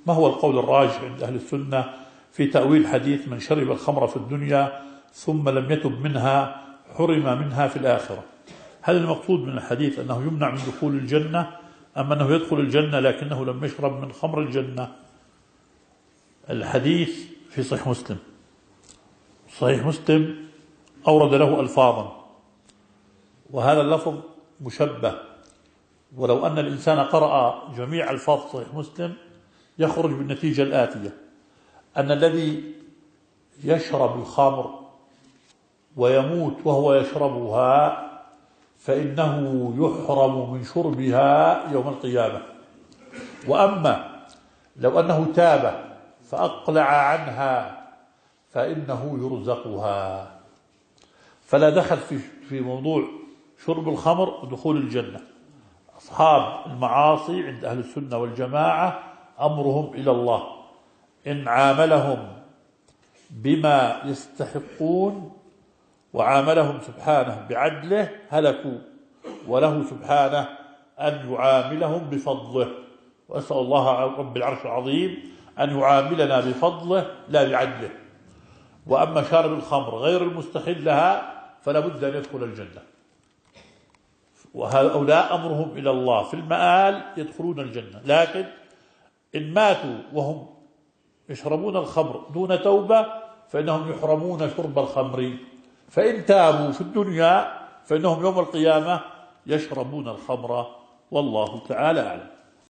ما هو القول الراجح عند أهل السنة في تأويل حديث من شرب الخمر في الدنيا ثم لم يتب منها حرم منها في الآخرة؟ هل المقصود من الحديث أنه يمنع من دخول الجنة أم أنه يدخل الجنة لكنه لم يشرب من خمر الجنة؟ الحديث في صحيح مسلم. صحيح مسلم أورد له ألفاظا، وهذا اللفظ مشبه، ولو أن الإنسان قرأ جميع ألفاظ صحيح مسلم يخرج بالنتيجة الآتية: أن الذي يشرب الخمر ويموت وهو يشربها فإنه يحرم من شربها يوم القيامة، وأما لو أنه تاب فأقلع عنها فإنه يرزقها. فلا دخل في موضوع شرب الخمر ودخول الجنة. أصحاب المعاصي عند أهل السنة والجماعة أمرهم إلى الله، إن عاملهم بما يستحقون وعاملهم سبحانه بعدله هلكوا، وله سبحانه أن يعاملهم بفضله، وأسأل الله رب العرش العظيم أن يعاملنا بفضله لا بعدله. وأما شارب الخمر غير المستحل لها فلا بد أن يدخل الجنة، وهؤلاء أمرهم إلى الله، في المآل يدخلون الجنة، لكن إن ماتوا وهم يشربون الخمر دون توبة فإنهم يحرمون شرب الخمر، فإن تابوا في الدنيا فإنهم يوم القيامة يشربون الخمر، والله تعالى أعلم.